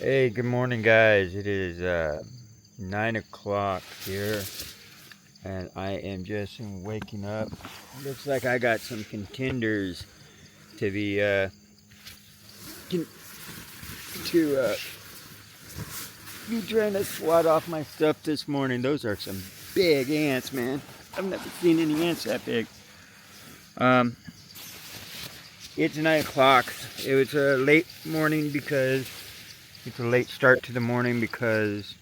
Hey, good morning, guys. It is 9 o'clock here, and I am just waking up. Looks like I got some contenders to be trying to swat off my stuff this morning. Those are some big ants, man. I've never seen any ants that big. It's 9 o'clock. It was a late morning because it's a late start to the morning because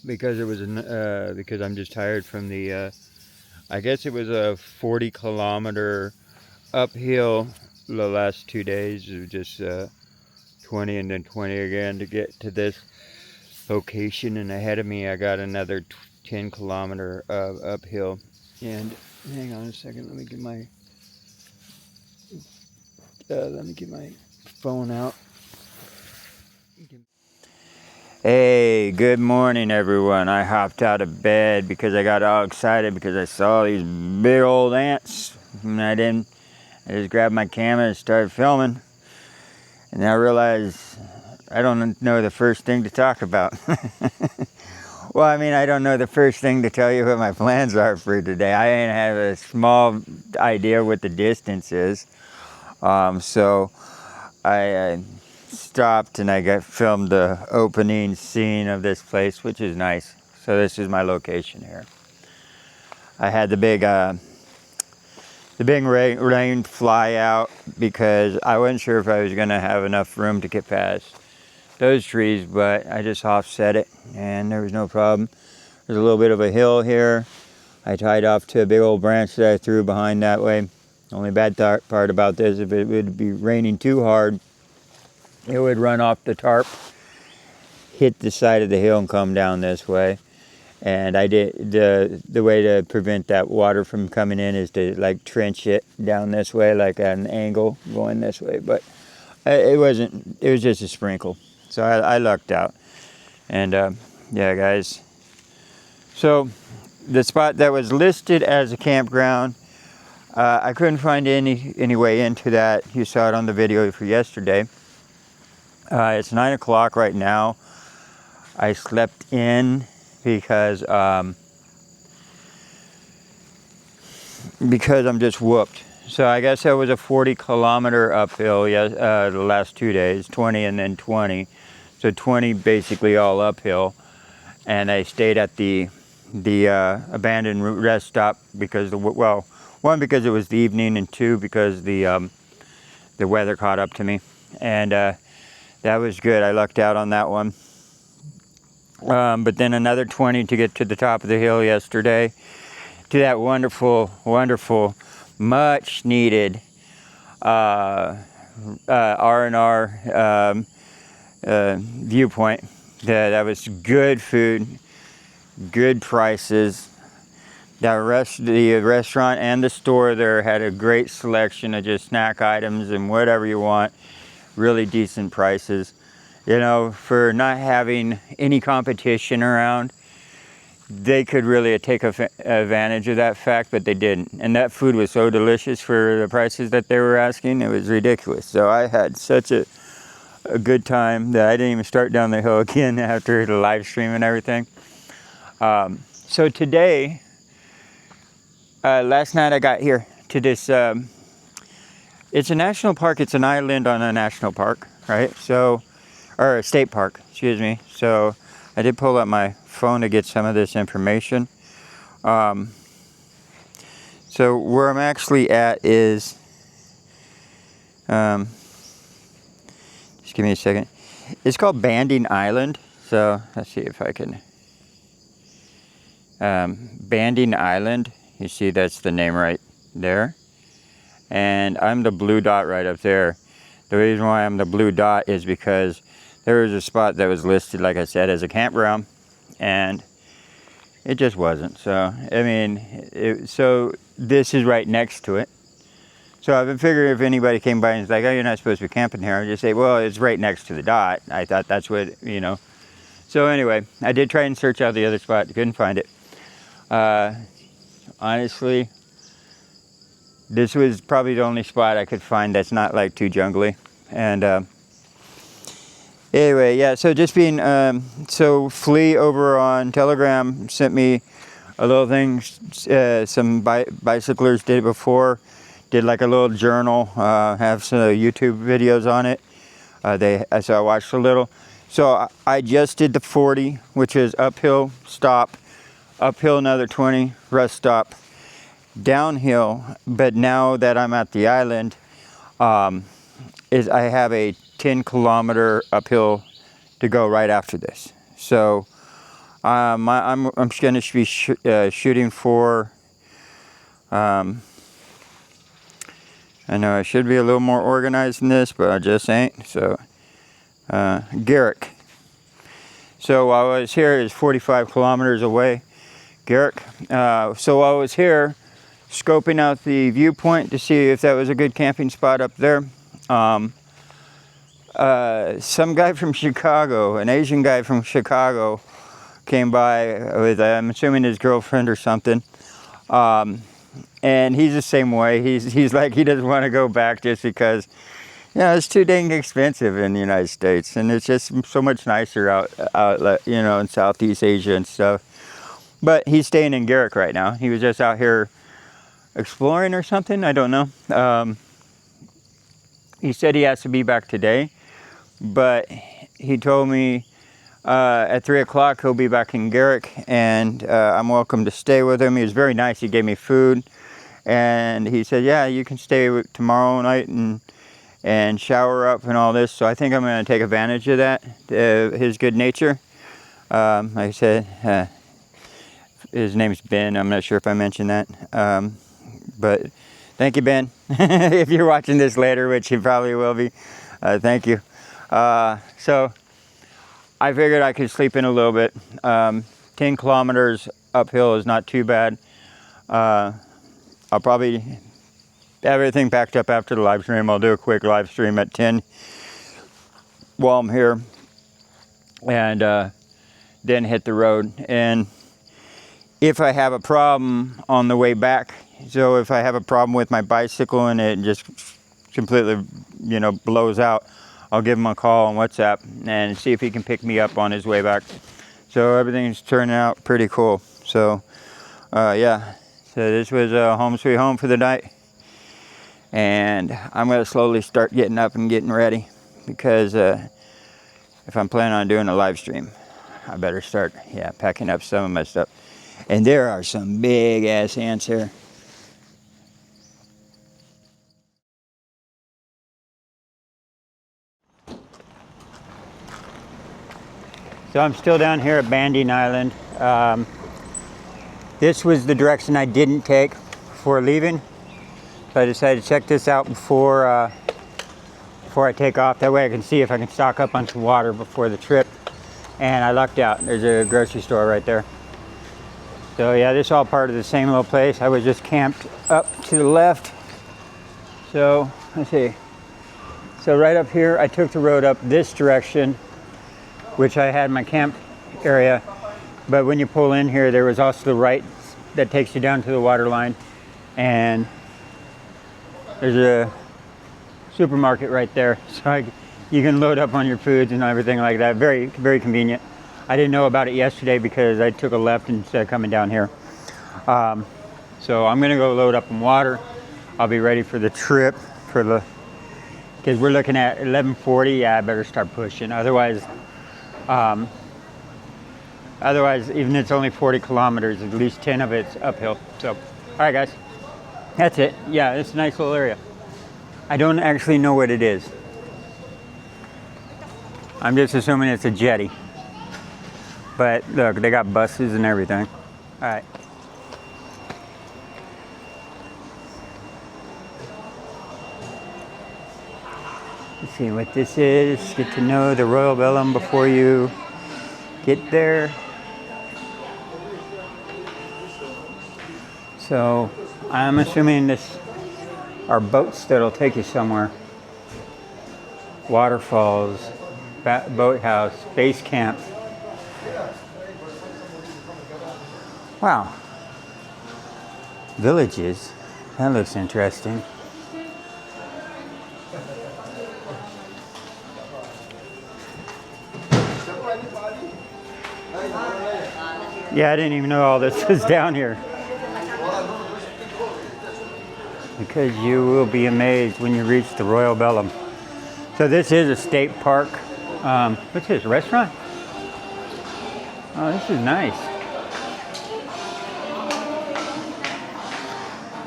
because I'm just tired from the I guess it was a 40-kilometer uphill the last 2 days. It was just 20 and then 20 again to get to this location, and ahead of me I got another 10-kilometer uphill. And hang on a second, let me get my phone out. Hey, good morning, everyone. I hopped out of bed because I got all excited because I saw these big old ants, and I just grabbed my camera and started filming, and I realized I don't know the first thing to talk about. Well, I mean, I don't know the first thing to tell you what my plans are for today. I have a small idea what the distance is. So I stopped and I filmed the opening scene of this place, which is nice. So this is my location here. I had the big rain fly out because I wasn't sure if I was going to have enough room to get past those trees, but I just offset it and there was no problem. There's a little bit of a hill here. I tied off to a big old branch that I threw behind that way. The only bad part about this, if it would be raining too hard, it would run off the tarp, hit the side of the hill and come down this way. And I did the way to prevent that water from coming in is to like trench it down this way, like at an angle going this way. But it was just a sprinkle. So I lucked out. And yeah, guys. So the spot that was listed as a campground, I couldn't find any way into that. You saw it on the video for yesterday. It's 9 o'clock right now. I slept in because I'm just whooped. So I guess that was a 40-kilometer uphill the last 2 days, 20 and then 20. So 20 basically all uphill. And I stayed at the abandoned rest stop because one, because it was the evening, and two, because the weather caught up to me. And that was good. I lucked out on that one. But then another 20 to get to the top of the hill yesterday, to that wonderful, wonderful, much needed R&R viewpoint. That was good food, good prices. The restaurant and the store there had a great selection of just snack items and whatever you want. Really decent prices. You know, for not having any competition around, they could really take advantage of that fact, but they didn't. And that food was so delicious for the prices that they were asking, it was ridiculous. So I had such a good time that I didn't even start down the hill again after the live stream and everything. So today, last night I got here to this, it's a national park, it's an island on a national park, right? So, or a state park, excuse me. So I did pull up my phone to get some of this information. So where I'm actually at is, just give me a second. It's called Banding Island. So let's see if I can, Banding Island. You see that's the name right there. And I'm the blue dot right up there. The reason why I'm the blue dot is because there was a spot that was listed, like I said, as a campground, and it just wasn't. So, I mean, so this is right next to it. So I've been figuring if anybody came by and was like, oh, you're not supposed to be camping here, I'd just say, well, it's right next to the dot. I thought that's what, you know. So anyway, I did try and search out the other spot, couldn't find it. Honestly, this was probably the only spot I could find that's not like too jungly. And anyway, yeah, so just being, so Flea over on Telegram sent me a little thing, some bicyclers did it before, did like a little journal, have some YouTube videos on it. So I watched a little. So I just did the 40, which is uphill, stop, uphill another 20, rest, stop, downhill. But now that I'm at the island, I have a 10-kilometer uphill to go right after this. So I'm just going to be shooting for. I know I should be a little more organized in this, but I just ain't. So Garrick. So while I was here, is 45 kilometers away. Garrick. So while I was here, scoping out the viewpoint to see if that was a good camping spot up there. Some guy from Chicago, an Asian guy from Chicago, came by with, I'm assuming his girlfriend or something. And he's the same way. He's like, he doesn't want to go back just because, you know, it's too dang expensive in the United States, and it's just so much nicer out, you know, in Southeast Asia and stuff. But he's staying in Garrick right now. He was just out here exploring or something. I don't know. He said he has to be back today, but he told me at 3 o'clock he'll be back in Garrick, and I'm welcome to stay with him. He was very nice. He gave me food, and he said, yeah, you can stay tomorrow night and shower up and all this. So I think I'm going to take advantage of that, his good nature. Like I said, his name's Ben. I'm not sure if I mentioned that. But thank you, Ben. If you're watching this later, which you probably will be, thank you. So I figured I could sleep in a little bit. 10 kilometers uphill is not too bad. I'll probably have everything packed up after the live stream. I'll do a quick live stream at 10 while I'm here, and then hit the road. And if I have a problem on the way back, so if I have a problem with my bicycle and it just completely, you know, blows out, I'll give him a call on WhatsApp and see if he can pick me up on his way back. So everything's turning out pretty cool. So yeah, so this was home sweet home for the night. And I'm going to slowly start getting up and getting ready, because if I'm planning on doing a live stream, I better start, packing up some of my stuff. And there are some big ass ants here. So I'm still down here at Banding Island. This was the direction I didn't take before leaving. So I decided to check this out before I take off. That way I can see if I can stock up on some water before the trip. And I lucked out. There's a grocery store right there. So yeah, this is all part of the same little place. I was just camped up to the left. So let's see. So right up here, I took the road up this direction, which I had my camp area. But when you pull in here, there was also the right that takes you down to the water line. And there's a supermarket right there. So you can load up on your foods and everything like that. Very, very convenient. I didn't know about it yesterday because I took a left instead of coming down here. So I'm gonna go load up on water. I'll be ready for the trip because we're looking at 11:40. Yeah, I better start pushing. Otherwise, even if it's only 40 kilometers, at least 10 of it's uphill. So, all right, guys, that's it. Yeah, it's a nice little area. I don't actually know what it is. I'm just assuming it's a jetty. But look, they got buses and everything. All right. Let's see what this is. Get to know the Royal Vellum before you get there. So I'm assuming this are boats that'll take you somewhere. Waterfalls, boathouse, base camp. Wow. Villages. That looks interesting. Yeah, I didn't even know all this was down here. Because you will be amazed when you reach the Royal Bellum. So this is a state park. What's this, a restaurant? Oh, this is nice.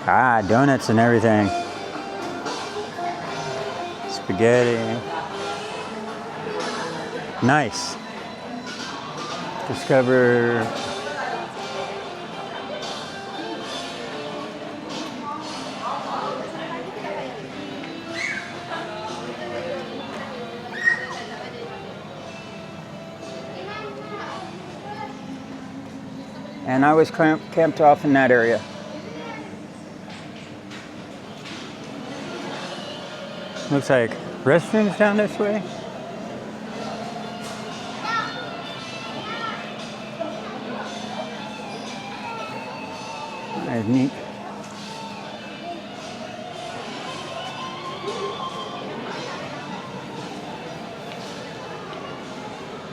Ah, donuts and everything. Spaghetti. Nice. Discover. And I was camped off in that area. Looks like restrooms down this way. That's neat.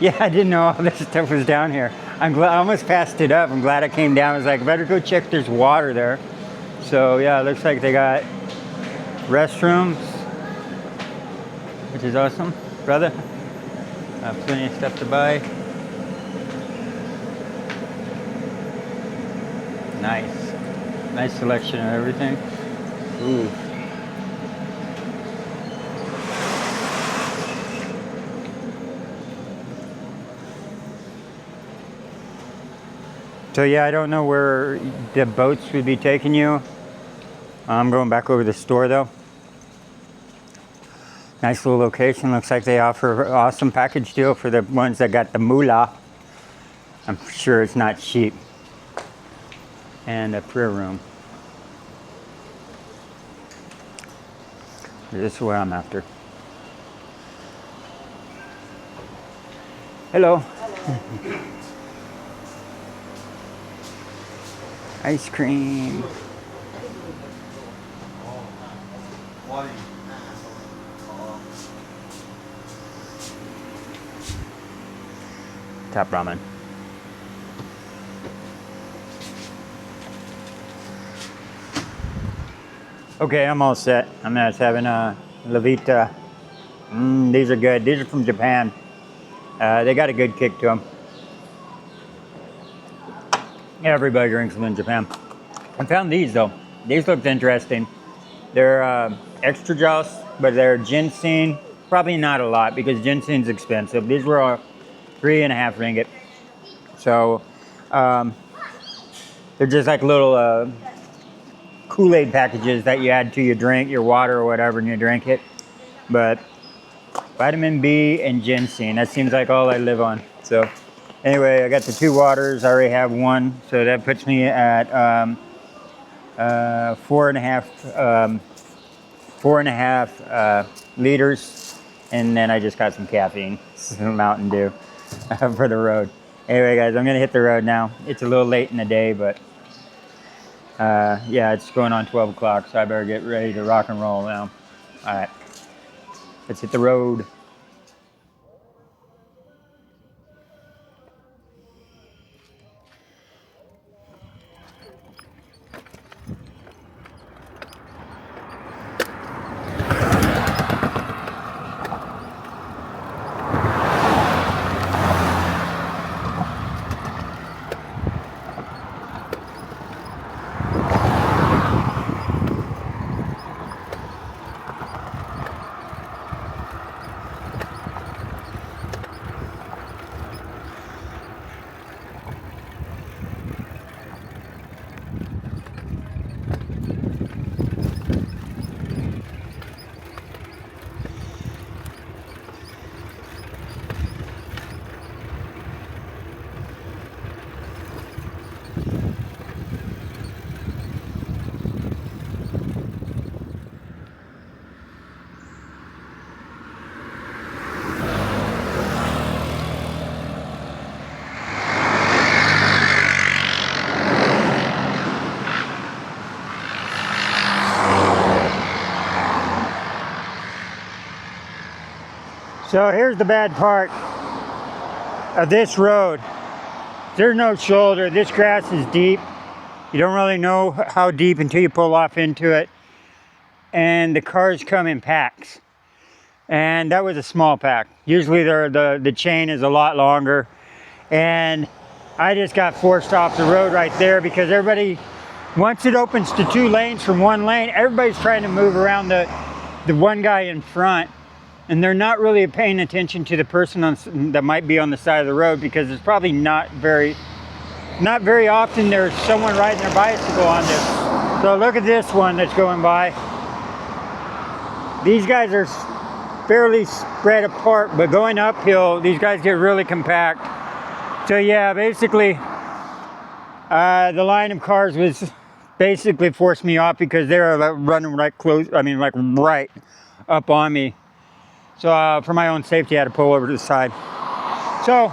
Yeah, I didn't know all this stuff was down here. I'm glad I almost passed it up. I'm glad I came down. I was like, I better go check there's water there. So yeah, it looks like they got restrooms, which is awesome, brother. Plenty of stuff to buy. Nice. Nice selection of everything. Ooh. So yeah, I don't know where the boats would be taking you. I'm going back over to the store though. Nice little location. Looks like they offer an awesome package deal for the ones that got the moolah. I'm sure it's not cheap. And a prayer room. This is what I'm after. Hello. Ice cream. Tap ramen. Okay, I'm all set. I'm just having a Levita. These are good. These are from Japan. They got a good kick to them. Everybody drinks them in Japan. I found these though. These looked interesting. They're extra joust, but they're ginseng. Probably not a lot because ginseng's expensive. These were 3.5 ringgit. So they're just like little Kool-Aid packages that you add to your drink, your water or whatever, and you drink it. But vitamin B and ginseng, that seems like all I live on. So anyway, I got the 2 waters. I already have one, so that puts me at 4.5 liters, and then I just got some caffeine, some Mountain Dew for the road. Anyway, guys, I'm gonna hit the road now. It's a little late in the day, but yeah, it's going on 12 o'clock, so I better get ready to rock and roll now. All right, let's hit the road. So here's the bad part of this road. There's no shoulder. This grass is deep. You don't really know how deep until you pull off into it. And the cars come in packs. And that was a small pack. Usually the chain is a lot longer. And I just got forced off the road right there because everybody, once it opens to 2 lanes from 1 lane, everybody's trying to move around the one guy in front. And they're not really paying attention to the person that might be on the side of the road, because it's probably not very often there's someone riding their bicycle on this. So look at this one that's going by. These guys are fairly spread apart, but going uphill, these guys get really compact. So yeah, basically, the line of cars was basically forced me off because they were like running right close. I mean, like right up on me. So for my own safety, I had to pull over to the side. So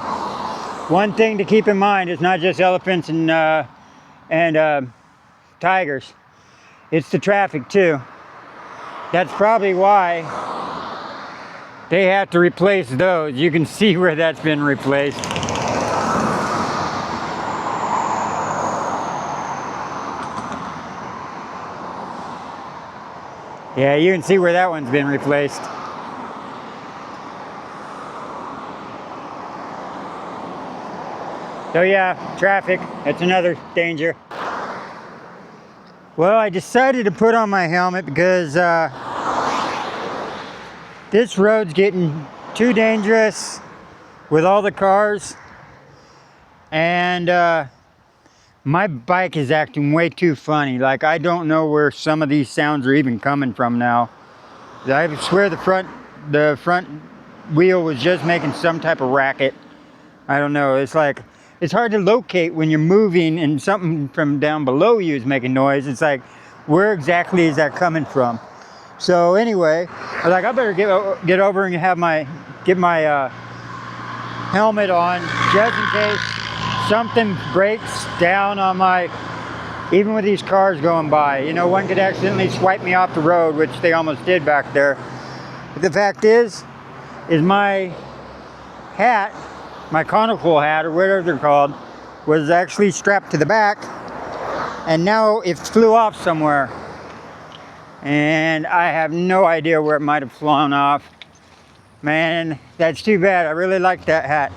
one thing to keep in mind is not just elephants and tigers. It's the traffic too. That's probably why they have to replace those. You can see where that's been replaced. Yeah, you can see where that one's been replaced. So yeah, traffic, that's another danger. Well, I decided to put on my helmet because this road's getting too dangerous with all the cars, and my bike is acting way too funny. Like, I don't know where some of these sounds are even coming from now. I swear the front wheel was just making some type of racket. I don't know, it's like, it's hard to locate when you're moving and something from down below you is making noise. It's like, where exactly is that coming from? So anyway, I was like, I better get over and get my helmet on, just in case something breaks down on even with these cars going by. You know, one could accidentally swipe me off the road, which they almost did back there. But the fact is my hat, my conical hat, or whatever they're called, was actually strapped to the back, and now it flew off somewhere. And I have no idea where it might have flown off. Man, that's too bad. I really like that hat.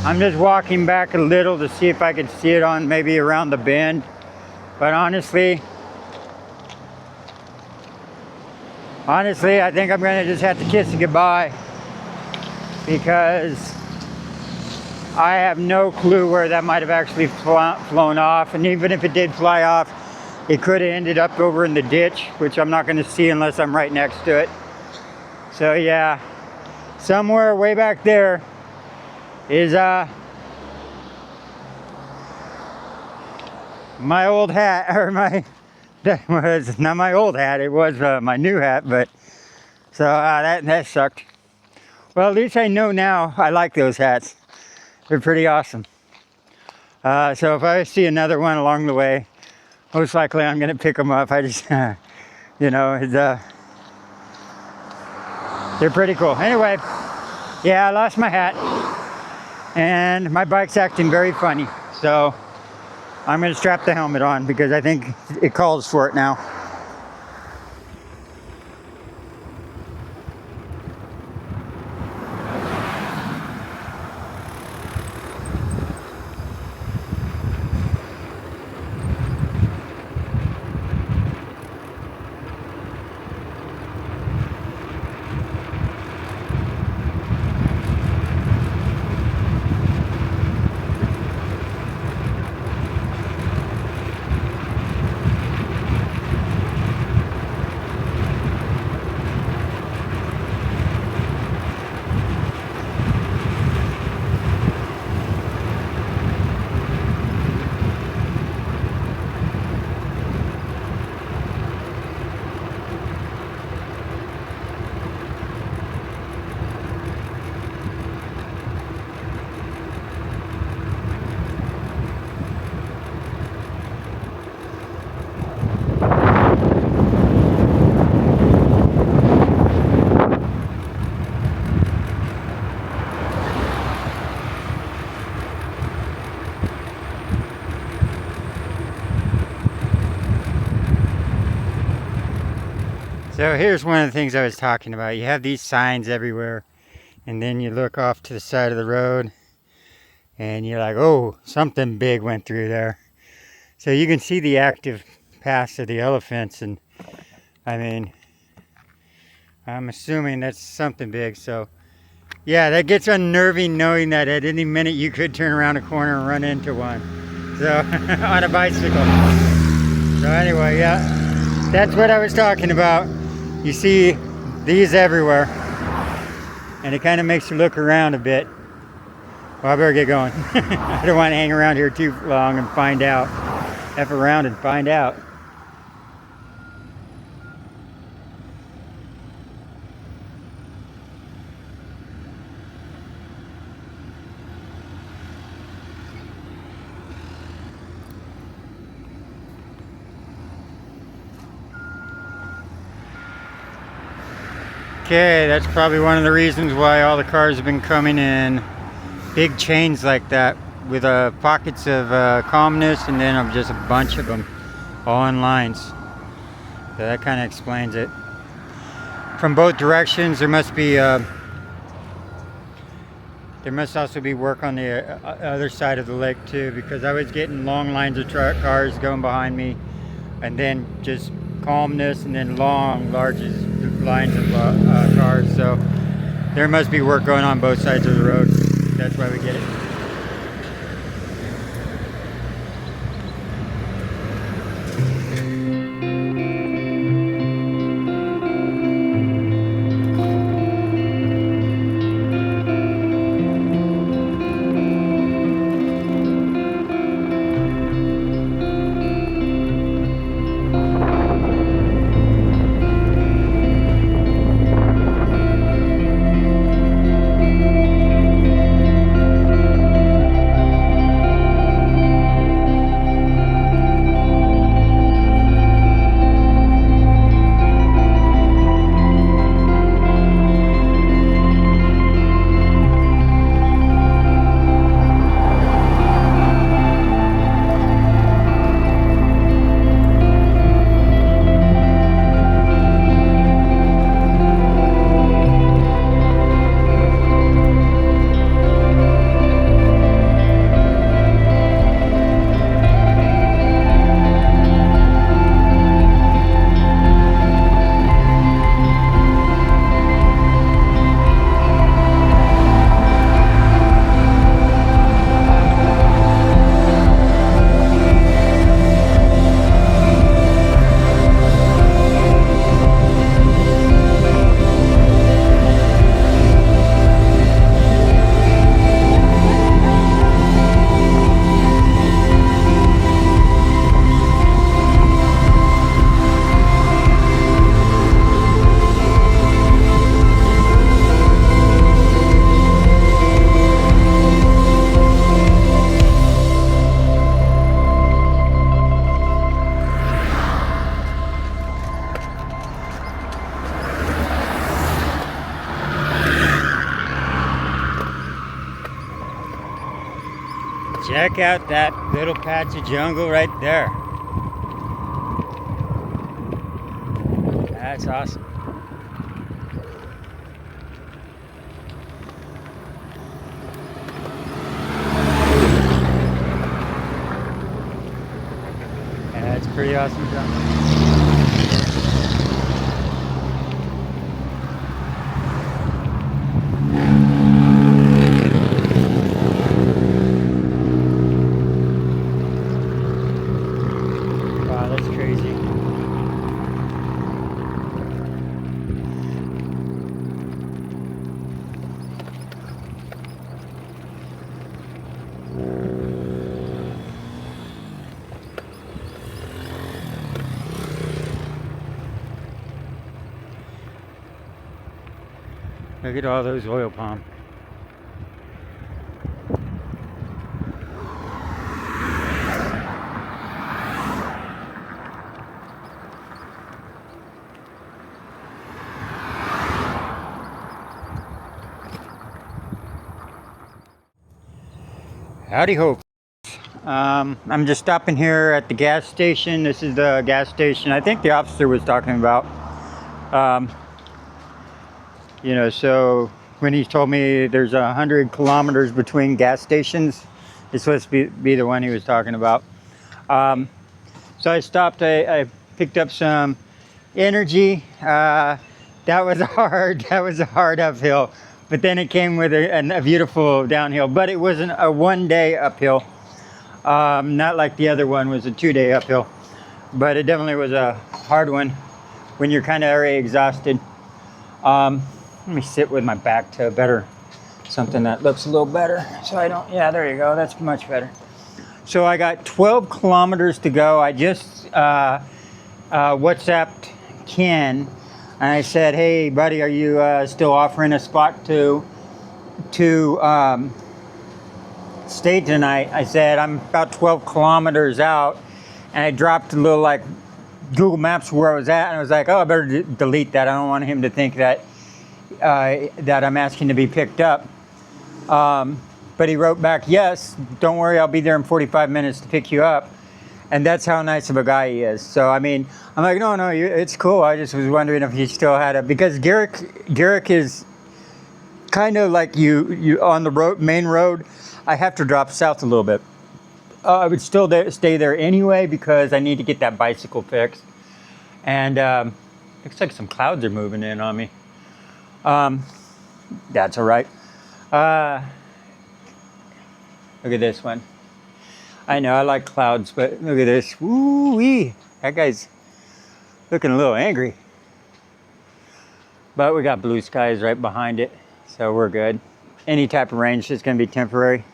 I'm just walking back a little to see if I could see it on maybe around the bend. But honestly, I think I'm gonna just have to kiss it goodbye, because I have no clue where that might have actually flown off. And even if it did fly off, it could have ended up over in the ditch, which I'm not gonna see unless I'm right next to it. So yeah, somewhere way back there is my old hat, or that was not my old hat, it was my new hat, but so that sucked. Well, at least I know now I like those hats. They're pretty awesome. So if I see another one along the way, most likely I'm gonna pick them up. I just, you know, they're pretty cool. Anyway, yeah, I lost my hat, and my bike's acting very funny. So I'm gonna strap the helmet on because I think it calls for it now. So here's one of the things I was talking about. You have these signs everywhere, and then you look off to the side of the road, and you're like, oh, something big went through there. So you can see the active paths of the elephants, and I mean, I'm assuming that's something big. So yeah, that gets unnerving knowing that at any minute you could turn around a corner and run into one. So on a bicycle. So anyway, yeah, that's what I was talking about. You see these everywhere, and it kind of makes you look around a bit. Well, I better get going. I don't want to hang around here too long and find out. F around and find out. Okay, that's probably one of the reasons why all the cars have been coming in big chains like that, with pockets of calmness, and then just a bunch of them all in lines. So that kind of explains it. From both directions, there must also be work on the other side of the lake too, because I was getting long lines of cars going behind me, and then just calmness, and then large lines of cars. So there must be work going on both sides of the road. That's why we get it. Check out that little patch of jungle right there. That's awesome. Yeah, that's pretty awesome jungle. Look at all those oil palm. Howdy ho. I'm just stopping here at the gas station. This is the gas station I think the officer was talking about. You know, so when he told me there's 100 kilometers between gas stations, it's supposed to be the one he was talking about. So I stopped, I picked up some energy. That was a hard uphill, but then it came with a beautiful downhill, but it wasn't a 1-day uphill. Not like the other one was a 2-day uphill, but it definitely was a hard one when you're kind of already exhausted. Let me sit with my back to better, something that looks a little better. So I don't, yeah, there you go. That's much better. So I got 12 kilometers to go. I just WhatsApped Ken and I said, hey buddy, are you still offering a spot to stay tonight? I said, I'm about 12 kilometers out, and I dropped a little like Google Maps where I was at, and I was like, oh, I better delete that. I don't want him to think that that I'm asking to be picked up. But he wrote back, yes, don't worry, I'll be there in 45 minutes to pick you up. And that's how nice of a guy he is. So, I mean, I'm like, no, it's cool. I just was wondering if he still had it. Because Garrick is kind of like you on the main road. I have to drop south a little bit. I would still stay there anyway because I need to get that bicycle fixed. And looks like some clouds are moving in on me. That's all right. Look at this one. I know I like clouds, but look at this. Woo-wee. That guy's looking a little angry. But we got blue skies right behind it, so we're good. Any type of rain is just going to be temporary.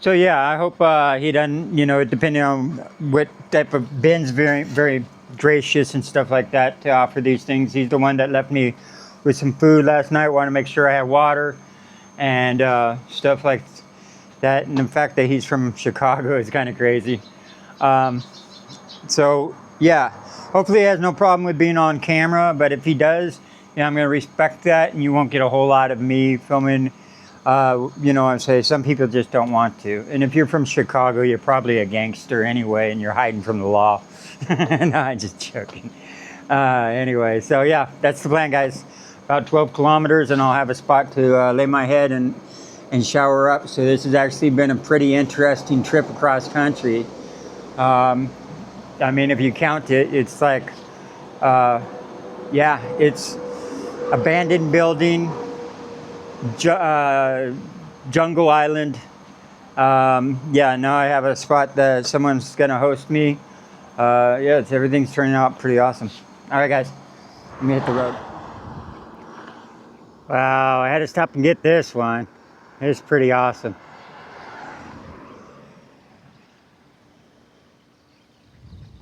So yeah, I hope he doesn't, you know, depending on what type of Ben's very gracious and stuff like that to offer these things. He's the one that left me with some food last night. Want to make sure I had water and stuff like that. And the fact that he's from Chicago is kind of crazy. So yeah, hopefully he has no problem with being on camera. But if he does, yeah, I'm going to respect that, and you won't get a whole lot of me filming. You know what I'm saying? Some people just don't want to. And if you're from Chicago, you're probably a gangster anyway, and you're hiding from the law. No, I'm just joking. Anyway, so yeah, that's the plan, guys. About 12 kilometers, and I'll have a spot to lay my head and shower up. So this has actually been a pretty interesting trip across country. I mean, if you count it, it's like, yeah, it's abandoned building, jungle island. Yeah, now I have a spot that someone's gonna host me. Yeah, everything's turning out pretty awesome. All right, guys, let me hit the road. Wow, I had to stop and get this one. It's pretty awesome.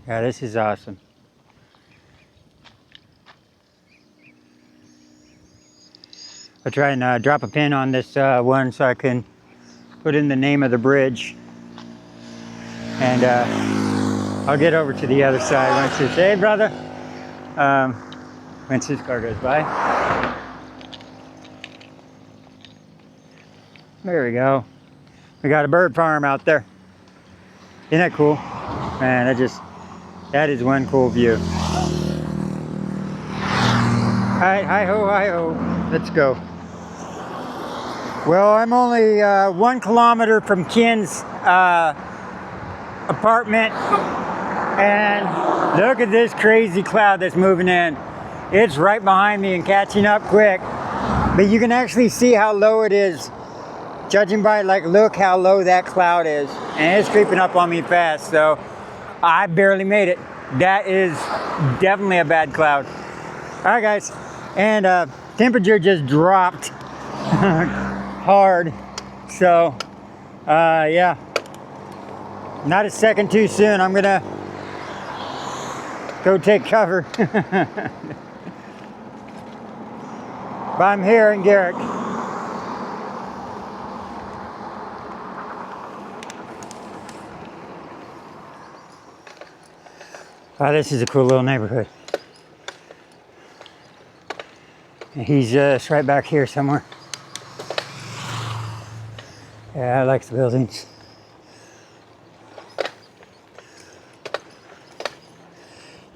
Yeah, this is awesome. I'll try and drop a pin on this one so I can put in the name of the bridge. And I'll get over to the other side once it's, hey brother, once this car goes by. There we go. We got a bird farm out there. Isn't that cool? Man, that is one cool view. Hi ho, hi ho. Let's go. Well, I'm only 1 kilometer from Ken's apartment, and look at this crazy cloud that's moving in. It's right behind me and catching up quick, but you can actually see how low it is, judging by, like, look how low that cloud is, and it's creeping up on me fast. So I barely made it. That is definitely a bad cloud. All right, guys, and temperature just dropped hard. So yeah, not a second too soon. I'm gonna go take cover. But I'm here in Garrick. Oh, this is a cool little neighborhood. And he's just right back here somewhere. Yeah, I like the buildings.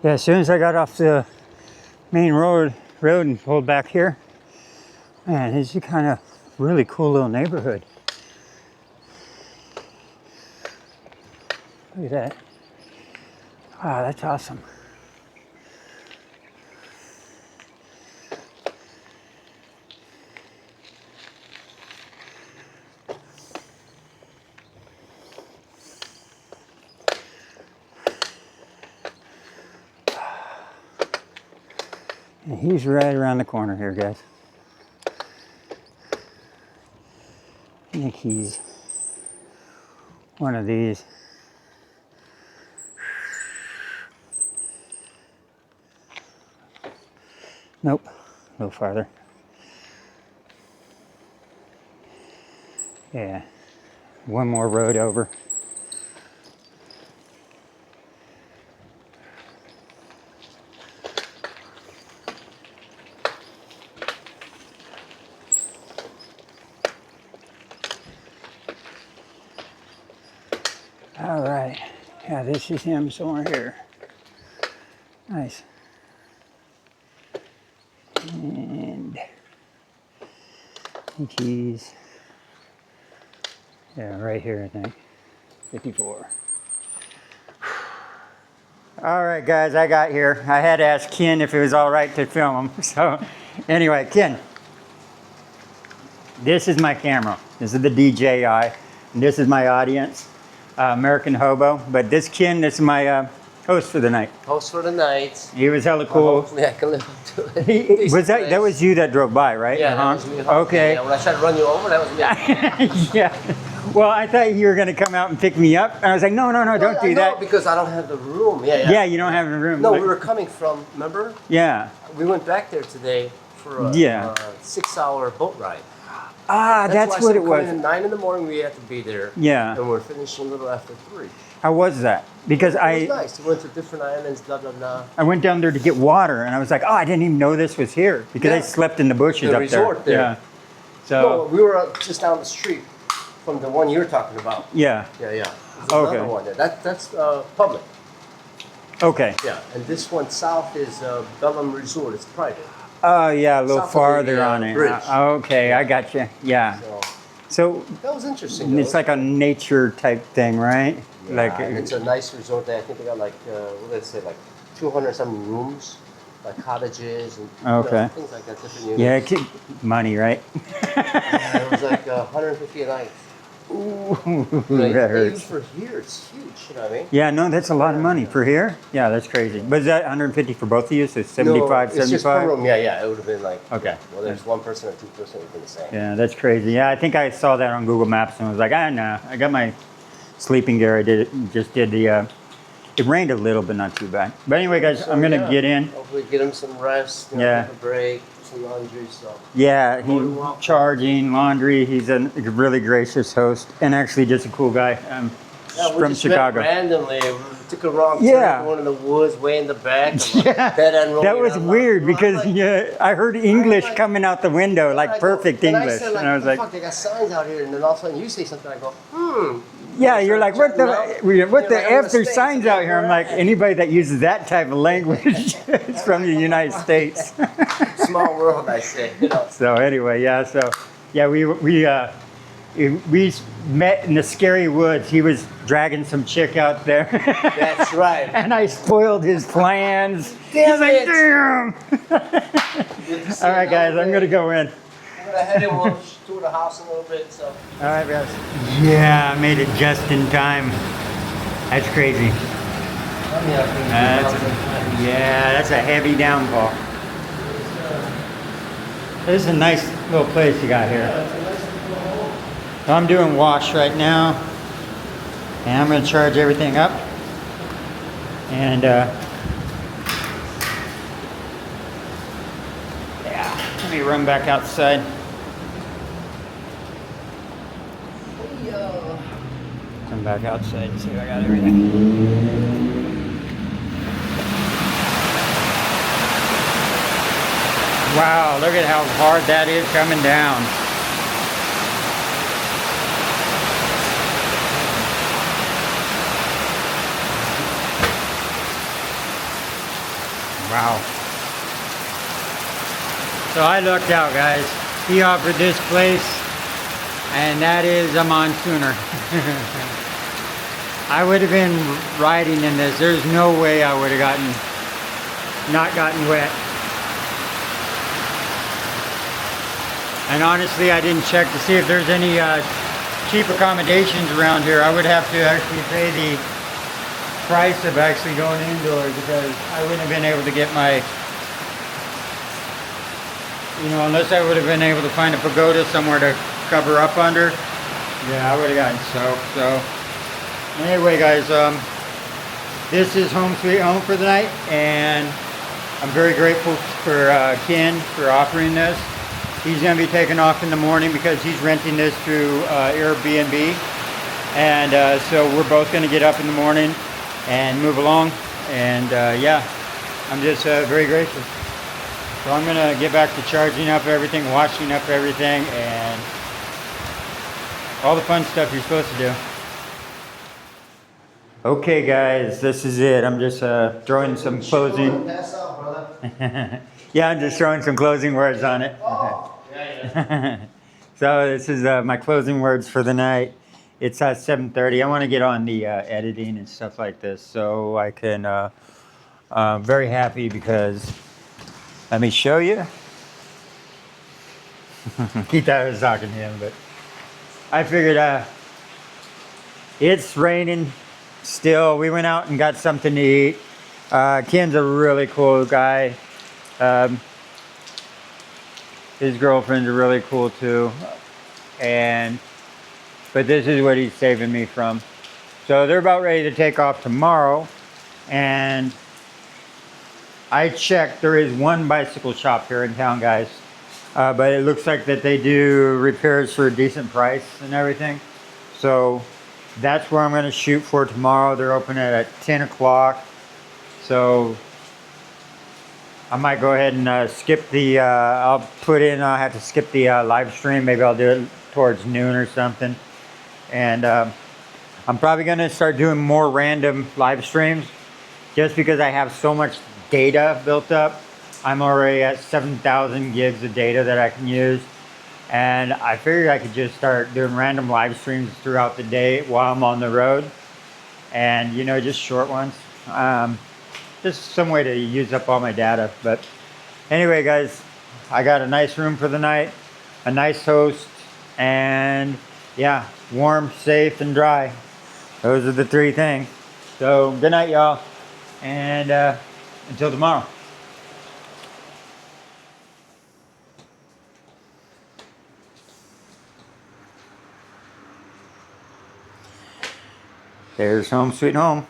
Yeah, as soon as I got off the main road and pulled back here, man, it's a kind of really cool little neighborhood. Look at that. Wow, that's awesome. And he's right around the corner here, guys. I think he's one of these. Nope, a little farther. Yeah, one more road over. All right, yeah, this is him somewhere here. Nice. And I think he's, yeah, right here, I think. 54. All right, guys, I got here. I had to ask Ken if it was all right to film him. So, anyway, Ken, this is my camera. This is the DJI, and this is my audience, American Hobo. But this Ken, this is my host for the night. Host for the night. He was hella cool. Hopefully I can live up to it. That was you that drove by, right? Yeah, that was me. Okay. Yeah, when I tried to run you over, that was me. Yeah. Well, I thought you were going to come out and pick me up. And I was like, no, don't do that. Because I don't have the room. Yeah. Yeah, you don't have the room. No, we were coming from, remember? Yeah. We went back there today for a 6-hour boat ride. Ah, that's what it was. At 9 in the morning, we had to be there. Yeah. And we're finishing a little after 3. How was that? Because it was nice. We went to different islands, blah, blah, blah. I went down there to get water, and I was like, oh, I didn't even know this was here. Because I slept in the bushes the up resort there. Yeah. So. No, we were just down the street from the one you're talking about. Yeah. Yeah. There's Okay. another one there. That's public. Okay. Yeah, and this one south is Bellum Resort. It's private. Oh, yeah, a little South of farther the, on it. bridge. Okay, I got you. Yeah. So So that was interesting. it's like a nature type thing, right? Yeah, Like and it's a nice resort there. I think they got like what did I say, like 200 some rooms, like cottages and things like that. Different units. Yeah, money, right? Yeah, it was like 150 a night. Ooh, Like, that they use hurts. for here, it's huge. You know what I mean? Yeah, no, that's a lot of money for here. Yeah, that's crazy. But is that 150 for both of you? So 75, no, it's 75? just per room. Yeah, it would have been like Okay. Well, there's one person or 2 person, it would have been the same. Yeah, that's crazy. Yeah, I think I saw that on Google Maps and was like, nah. I got my sleeping gear. I just did the. It rained a little, but not too bad. But anyway, guys, So, I'm gonna get in. Hopefully, get him some rest. Yeah. Take a break, some laundry. So. Yeah, he's charging laundry. He's a really gracious host and actually just a cool guy. Yeah, we from just Chicago. Met randomly. We took a wrong turn. Yeah. One in the woods, way in the back. Yeah, Dead end road. that was weird because I heard English like- coming out the window, like I go- perfect and English, I said, and I was like, fuck, they got signs out here. And then all of a sudden you say something, I go, yeah, you're like, what the You're what the like, I'm F? in the There's States. signs out here. I'm like, anybody that uses that type of language is from the United States. Small world, I say. You know. So anyway, we met in the scary woods. He was dragging some chick out there. That's right. And I spoiled his plans. Damn He's like, it. damn. All right, guys, I'm gonna go in. I'm gonna head in. We'll tour the house a little bit. So. All right, guys. Yeah, I made it just in time. That's crazy. That's a heavy downfall. This is a nice little place you got here. So I'm doing wash right now, and I'm going to charge everything up. And let me run back outside. Come back outside and see if I got everything. Wow, look at how hard that is coming down. Wow. So I lucked out, guys. He offered this place, and that is a monsooner. I would have been riding in this. There's no way I would have not gotten wet. And honestly, I didn't check to see if there's any cheap accommodations around here. I would have to actually pay the price of actually going indoors, because I wouldn't have been able to get my, unless I would have been able to find a pagoda somewhere to cover up under. Yeah, I would have gotten soaked. So anyway, guys, this is home sweet home for the night, and I'm very grateful for Ken for offering this. He's going to be taking off in the morning because he's renting this through Airbnb. And so we're both going to get up in the morning and move along. And yeah, I'm just very grateful. So I'm going to get back to charging up everything, washing up everything, and all the fun stuff you're supposed to do. Okay, guys, this is it. I'm just throwing some closing. Yeah, I'm just throwing some closing words on it. So this is my closing words for the night. It's 7:30. I want to get on the editing and stuff like this, so I can. I'm very happy because. Let me show you. He thought I was talking to him, but I figured it's raining still. We went out and got something to eat. Ken's a really cool guy. His girlfriend's really cool too. But this is what he's saving me from. So they're about ready to take off tomorrow, and I checked, there is one bicycle shop here in town, guys. But it looks like that they do repairs for a decent price and everything. So that's where I'm going to shoot for tomorrow. They're open at 10 o'clock. So I might go ahead and skip the, I'll have to skip the live stream. Maybe I'll do it towards noon or something. And I'm probably going to start doing more random live streams just because I have so much data built up. I'm already at 7,000 gigs of data that I can use, and I figured I could just start doing random live streams throughout the day while I'm on the road, and just short ones, just some way to use up all my data. But anyway, guys, I got a nice room for the night, a nice host, and yeah, warm, safe, and dry. Those are the three things. So good night, y'all, and until tomorrow. There's home sweet home.